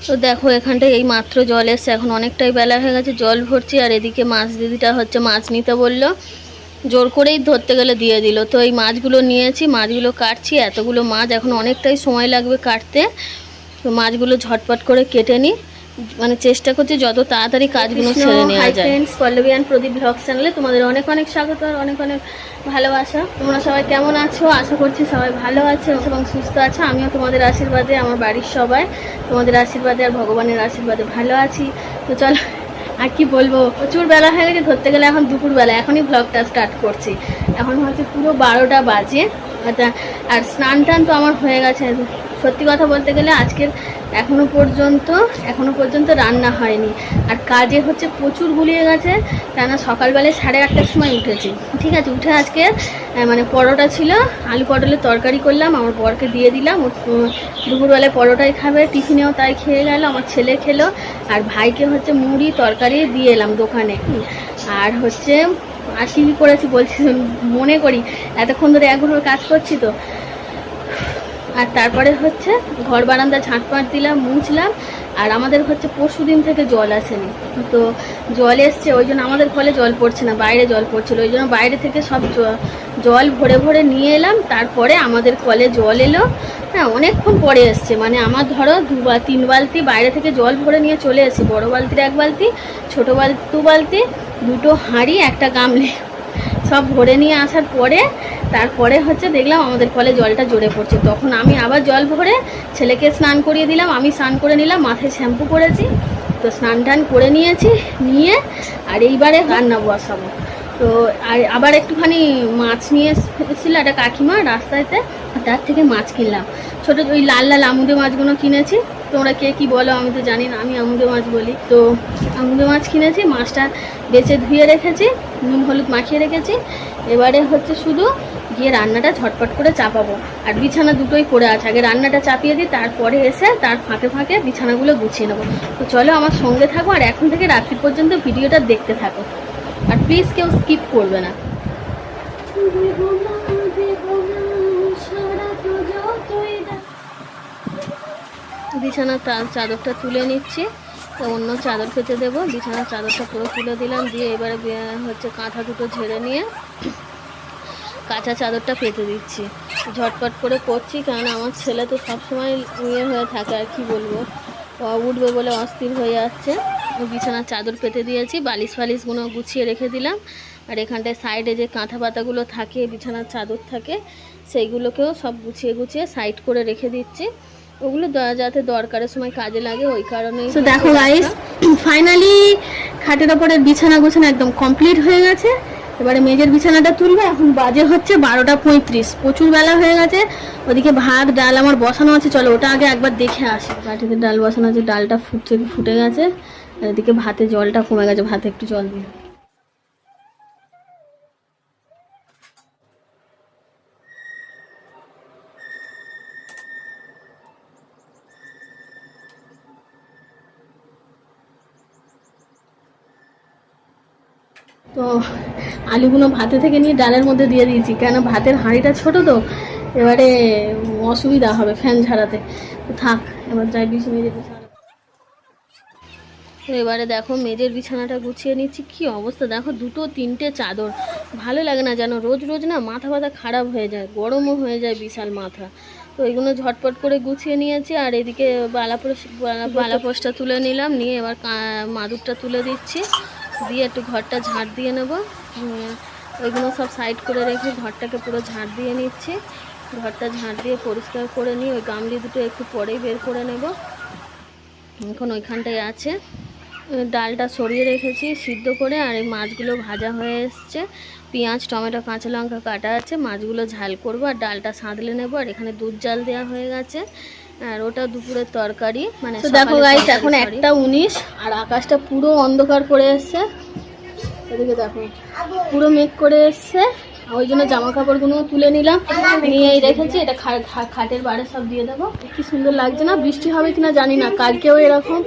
তো দেখো এখানটায় এই মাত্র জল এসছে, এখন অনেকটাই বেলা হয়ে গেছে, জল ভরছি। আর এদিকে মাছ দিদিটা হচ্ছে মাছ নিতে বললো, জোর করেই ধরতে গেলে দিয়ে দিল। তো এই মাছগুলো নিয়েছি, মাছগুলো কাটছি। এতগুলো মাছ এখন অনেকটাই সময় লাগবে কাটতে, তো মাছগুলো ঝটপট করে কেটে নিই, মানে চেষ্টা করছি যত তাড়াতাড়ি কাজগুলো সেরে নেওয়া যায়। Friends, Pallavi and Pradeep blog চ্যানেলে তোমাদের অনেক অনেক স্বাগত আর অনেক অনেক ভালোবাসা। তোমরা সবাই কেমন আছো? আশা করছি সবাই ভালো আছো এবং সুস্থ আছো। আমিও তোমাদের আশীর্বাদে, আমার বাড়ির সবাই তোমাদের আশীর্বাদে আর ভগবানের আশীর্বাদে ভালো আছি। তো চলো, আর কি বলবো, প্রচুর বেলা হয়ে গেছে, ধরতে গেলে এখন দুপুরবেলা। এখনই ব্লগটা স্টার্ট করছি, এখন হচ্ছে পুরো 12টা বাজে। আর স্নান টান তো আমার হয়ে গেছে। সত্যি কথা বলতে গেলে আজকের এখনো পর্যন্ত রান্না হয়নি। আর কাজে হচ্ছে প্রচুর গুলিয়ে গেছে, কেননা সকালবেলায় 8:30টার সময় উঠেছি। ঠিক আছে, উঠে আজকে মানে পরোটা ছিল, আলু পটলের তরকারি করলাম, আমার বরকে দিয়ে দিলাম। দুপুরবেলায় পরোটাই খাবে, টিফিনেও তাই খেয়ে গেল, আমার ছেলে খেলো। আর ভাইকে হচ্ছে মুড়ি তরকারি দিয়ে এলাম দোকানে। আর হচ্ছে আর কী করেছি বলছি, মনে করি, এতক্ষণ ধরে একঘরে কাজ করছি তো। আর তারপরে হচ্ছে ঘর বারান্দা ঝাঁটপাট দিলাম, মুছলাম। আর আমাদের হচ্ছে পরশু দিন থেকে জল আসেনি, তো জল এসছে, ওই জন্য আমাদের কলে জল পড়ছে না, বাইরে জল পড়ছিল। ওই জন্য বাইরে থেকে সব জল ভরে ভরে নিয়ে এলাম। তারপরে আমাদের কলে জল এলো, হ্যাঁ অনেকক্ষণ পরে এসছে। মানে আমার ধরো 2-3 বালতি বাইরে থেকে জল ভরে নিয়ে চলে এসেছি। বড়ো বালতির 1 বালতি, ছোটো বালতি 2 বালতি, 2টো হাঁড়ি, একটা গামলি, সব ভরে নিয়ে আসার পরে তারপরে হচ্ছে দেখলাম আমাদের কলে জলটা জোরে পড়ছে। তখন আমি আবার জল ভরে ছেলেকে স্নান করিয়ে দিলাম, আমি স্নান করে নিলাম, মাথায় শ্যাম্পু করেছি, তো স্নান টান করে নিয়ে আর এইবারে রান্না বসাবো। তো আর আবার একটুখানি মাছ নিয়ে এসেছিলো একটা কাকিমা রাস্তাতে, তার থেকে মাছ কিনলাম। ছোটো ওই লাল লাল আমুদে মাছগুলো কিনেছি, তোমরা কে কী বলো আমি তো জানি না, আমি আমুদে মাছ বলি। তো আমুদে মাছ কিনেছি, মাছটা বেছে ধুয়ে রেখেছি, নুন হলুদ মাখিয়ে রেখেছি। এবারে হচ্ছে শুধু গিয়ে রান্নাটা ঝটপট করে চাপাবো। আর বিছানা দুটোই পড়ে আছে, আগে রান্নাটা চাপিয়ে দিই, তারপরে এসে তার ফাঁকে ফাঁকে বিছানাগুলো গুছিয়ে নেবো। তো চলো আমার সঙ্গে থাকো, আর এখন থেকে রাত্রি পর্যন্ত ভিডিওটা দেখতে থাকো, আর প্লিজ কেউ স্কিপ করবে না। বিছানার চাদরটা তুলে নিচ্ছি, তো অন্য চাদর পেতে দেবো। বিছানার চাদরটা পুরো তুলে দিলাম, দিয়ে এবারে হচ্ছে কাঁথা দুটো ঝেড়ে নিয়ে কাঁচা চাদরটা পেতে দিচ্ছি। ঝটপট করে করছি, কারণ আমার ছেলে তো সবসময় হয়ে থাকে, আর কি বলবো, উঠবে বলে অস্থির হয়ে যাচ্ছে। বিছানার চাদর পেতে দিয়েছি, বালিশ ফালিশগুলো গুছিয়ে রেখে দিলাম। আর এখানটায় সাইডে যে কাঁথা পাতাগুলো থাকে, বিছানার চাদর থাকে, সেইগুলোকেও সব গুছিয়ে সাইড করে রেখে দিচ্ছি, ওগুলো যাতে দরকারের সময় কাজে লাগে, ওই কারণেই। তো দেখো গাইস, ফাইনালি খাটের ওপরে বিছানা গোছানো একদম কমপ্লিট হয়ে গেছে। এবারে মেজের বিছানাটা তুলবে। এখন বাজে হচ্ছে 12:35, প্রচুর বেলা হয়ে গেছে। ওদিকে ভাত ডাল আমার বসানো আছে, চলো ওটা আগে একবার দেখে আসি। বাটিতে ডাল বসানো আছে, ডালটা ফুটে গেছে। আর এদিকে ভাতে জলটা কমে গেছে, ভাতে একটু জল দিই। তো আলুগুলো ভাতে থেকে নিয়ে ডালের মধ্যে দিয়ে দিয়েছি, কেন ভাতের হাঁড়িটা ছোট, তো এবারে অসুবিধা হবে ফ্যান ঝাড়াতে। তো থাক, এবার যাই মেজের বিছানা। তো এবারে দেখো মেজের বিছানাটা গুছিয়ে নিচ্ছি। কি অবস্থা দেখো, 2-3টে চাদর, ভালো লাগে না যেন, রোজ রোজ না মাথা খারাপ হয়ে যায়, গরমও হয়ে যায় বিশাল মাথা। তো এগুলো ঝটপট করে গুছিয়ে নিয়েছি। আর এদিকে বালাপোষটা তুলে নিলাম, নিয়ে এবার মাদুরটা তুলে দিচ্ছি, দিয়ে একটু ঘরটা ঝাড় দিয়ে নেব। ওইগুলো সব সাইড করে রেখে ঘরটাকে পুরো ঝাড় দিয়ে নিচ্ছি। ঘরটা ঝাড় দিয়ে পরিষ্কার করে নিই। ওই গামলি দুটো একটু পরেই বের করে নেব, এখন ওইখানটায় আছে। ডালটা সরিয়ে রেখেছি সিদ্ধ করে, আর এই মাছগুলো ভাজা হয়ে এসছে। পেঁয়াজ টমেটো কাঁচা লঙ্কা কাটা আছে, মাছগুলো ঝাল করবো আর ডালটা সাঁতলে নেবো। আর এখানে দুধ জাল দেওয়া হয়ে গেছে, আর ওটা দুপুরের তরকারি। মানে দেখো গাইস, এখন 1:19 আর আকাশটা পুরো অন্ধকার করে এসছে। এদিকে দেখো পুরো মেঘ করে এসছে, ওই জন্য জামা কাপড়গুলো তুলে নিলাম, নিয়েই রেখেছি। এটা খাটের বারে সব দিয়ে দেবো। কি সুন্দর লাগছে না? বৃষ্টি হবে কিনা জানি না, কালকেও এরকম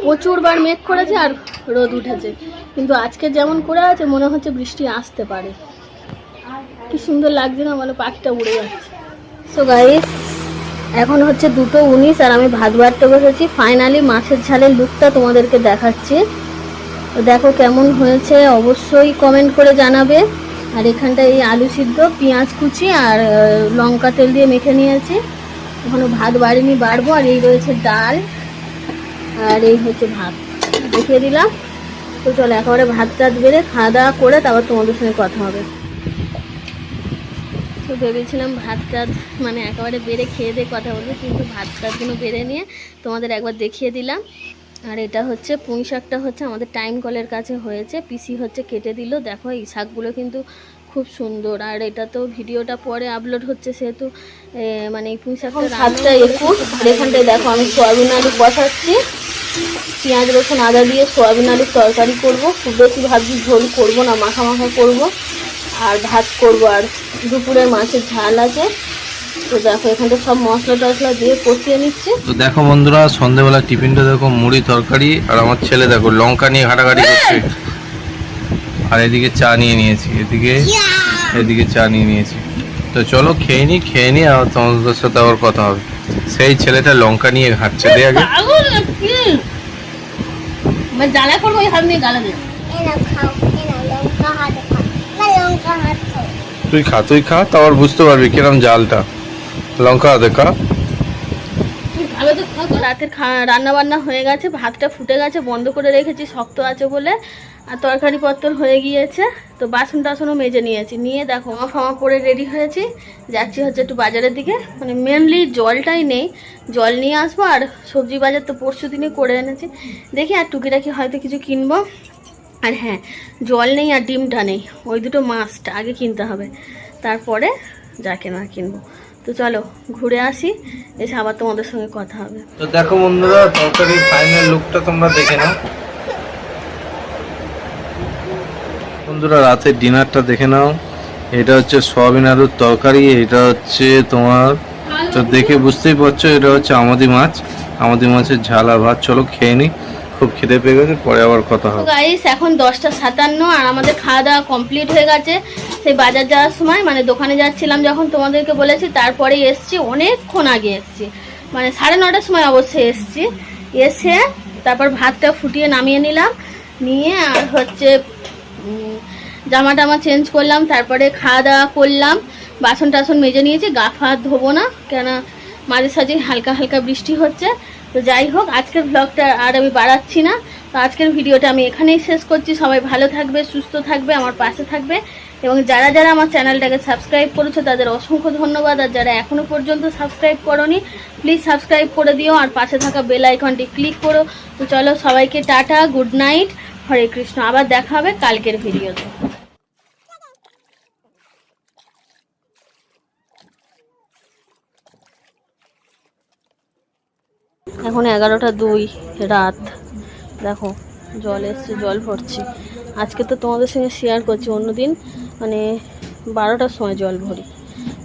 প্রচুরবার মেঘ করেছে আর রোদ উঠেছে, কিন্তু আজকে যেমন করে আছে মনে হচ্ছে বৃষ্টি আসতে পারে। কি সুন্দর লাগছে না বলো, পাখিটা উড়ে যাচ্ছে। সো গাইস, এখন হচ্ছে 2:19 আর আমি ভাত বাড়তে বসেছি। ফাইনালি মাছের ঝালের লুকটা তোমাদেরকে দেখাচ্ছি। তো দেখো কেমন হয়েছে অবশ্যই কমেন্ট করে জানাবে। আর এখানটা এই আলু সিদ্ধ, পেঁয়াজ কুচি আর লঙ্কা তেল দিয়ে মেখে নিয়েছি। এখনো ভাত বাড়িনি, বাড়বো। আর এই রয়েছে ডাল আর এই হচ্ছে ভাত, দেখিয়ে দিলাম। তো চলো একেবারে ভাত টাত বেড়ে খাওয়া দাওয়া করে তারপর তোমাদের সঙ্গে কথা হবে। তো ভেবেছিলাম ভাত টাত মানে একেবারে বেড়ে খেয়ে দিয়ে কথা বলবো, কিন্তু ভাত টাতগুলো বেড়ে নিয়ে তোমাদের একবার দেখিয়ে দিলাম। আর এটা হচ্ছে পুঁই শাকটা হচ্ছে আমাদের টাইম কলের কাছে হয়েছে, পিসি হচ্ছে কেটে দিল। দেখো এই শাকগুলো কিন্তু খুব সুন্দর। আর এটা তো ভিডিওটা পরে আপলোড হচ্ছে, সেহেতু মানে এই পুঁই শাকটা ভাতটা একটু। আর এখানটায় দেখো আমি সয়াবিন আলু বসাচ্ছি, পেঁয়াজ রসুন আদা দিয়ে সয়াবিন আলুর তরকারি করবো। খুব বেশি ভাবছি ঝোল করবো না, মাখা মাখা করবো। আর ভাত করবো, আর দুপুরের মাছের ঝাল আছে। তো দেখো এখানটা সব মশলা টশলা দিয়ে কষিয়ে নিচ্ছে। তো দেখো বন্ধুরা, সন্ধ্যেবেলা টিফিনটা দেখো মুড়ি তরকারি, আর আমার ছেলে দেখো লঙ্কা নিয়ে ঘাটাঘাটি করছে। আর এদিকে চা নিয়ে নিয়েছি, এদিকে চা নিয়ে নিয়েছি। তো চলো খেয়ে নি আর তোমাদের সাথে আবার কথা হবে। সেই ছেলেটা লঙ্কা নিয়ে ঘাটছে, দে আগে জ্বালা করবো, ওই হাত নিয়ে গালা দে। তুই খা তারপর বুঝতে পারবি কিরম জালটা। লঙ্কা হাতে খা। রাতের রান্না বান্না হয়ে গেছে, ভাতটা ফুটে গেছে, বন্ধ করে রেখেছি শক্ত আছে বলে। আর তরকারি পত্র হয়ে গিয়েছে। তো বাসন টাসনও মেজে নিয়েছি, নিয়ে দেখো ফামা পরে রেডি হয়েছি। যাচ্ছি হচ্ছে একটু বাজারের দিকে, মানে মেনলি জলটাই নেই, জল নিয়ে আসবো। আর সবজি বাজার তো পরশু দিনই করে এনেছি, দেখি আর টুকিটাকি হয়তো কিছু কিনবো। আর হ্যাঁ, জল নেই আর ডিমটা নেই, ওই দুটো মাস্ট আগে কিনতে হবে, তারপরে যা কেনা কিনবো। তো চলো ঘুরে আসি, এসে আবার তোমাদের সঙ্গে কথা হবে। তো দেখো বন্ধুরা, তরকারির ফাইনাল লুকটা তোমরা দেখে নাও। বন্ধুরা রাতের ডিনারটা দেখে নাও। এটা হচ্ছে সয়াবিন আলুর তরকারি, এটা হচ্ছে তোমার, তো দেখে বুঝতেই পারছো এটা হচ্ছে আমাদি মাছের ঝাল আর ভাত। চলো খেয়ে নি, খুব খিদে পেয়ে গেছে, পরে আবার কথা হবে। গাইস এখন 10:57 আর আমাদের খাওয়া দাওয়া কমপ্লিট হয়ে গেছে। সেই বাজার যাওয়ার সময় মানে দোকানে যাচ্ছিলাম যখন তোমাদেরকে বলেছি, তারপরে এসছি, অনেকক্ষণ আগে এসছি, মানে 9:30টার সময় অবশ্যই এসছি। এসে তারপর ভাতটা ফুটিয়ে নামিয়ে নিলাম, নিয়ে আর হচ্ছে জামা টামা চেঞ্জ করলাম, তারপরে খাওয়া দাওয়া করলাম, বাসন টাসন মেজে নিয়েছি। গা হাত ধোবো না, কেন মাঝে সাঝে হালকা হালকা বৃষ্টি হচ্ছে। তো যাই হোক, আজকের ব্লগটা আর আমি বাড়াচ্ছি না। তো আজকের ভিডিওটা আমি এখানেই শেষ করছি। সবাই ভালো থাকবে, সুস্থ থাকবে, আমার পাশে থাকবে। এবং যারা যারা আমার চ্যানেলটাকে সাবস্ক্রাইব করেছো তাদের অসংখ্য ধন্যবাদ। আর যারা এখনও পর্যন্ত সাবস্ক্রাইব করোনি, প্লিজ সাবস্ক্রাইব করে দিও আর পাশে থাকা বেল আইকনটি ক্লিক করো। তো চলো সবাইকে টাটা, গুড নাইট, হরে কৃষ্ণ। আবার দেখা হবে কালকের ভিডিওতে। এখন 11:02 রাত। দেখো জল এসছে, জল ভরছি। আজকে তো তোমাদের সঙ্গে শেয়ার করছি, অন্যদিন মানে 12টার সময় জল ভরি।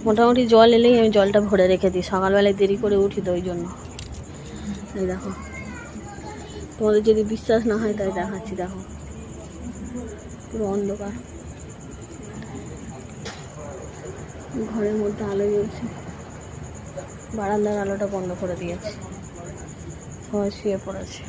মোটামুটি জল এলেই আমি জলটা ভরে রেখে দিই, সকালবেলায় দেরি করে উঠি তো ওই জন্য। এই দেখো, তোমাদের যদি বিশ্বাস না হয় তাই দেখাচ্ছি। দেখো পুরো অন্ধকার, ঘরের মধ্যে আলো জ্বলছে, বারান্দার আলোটা বন্ধ করে দিয়েছে, সবাই শুয়ে পড়েছে।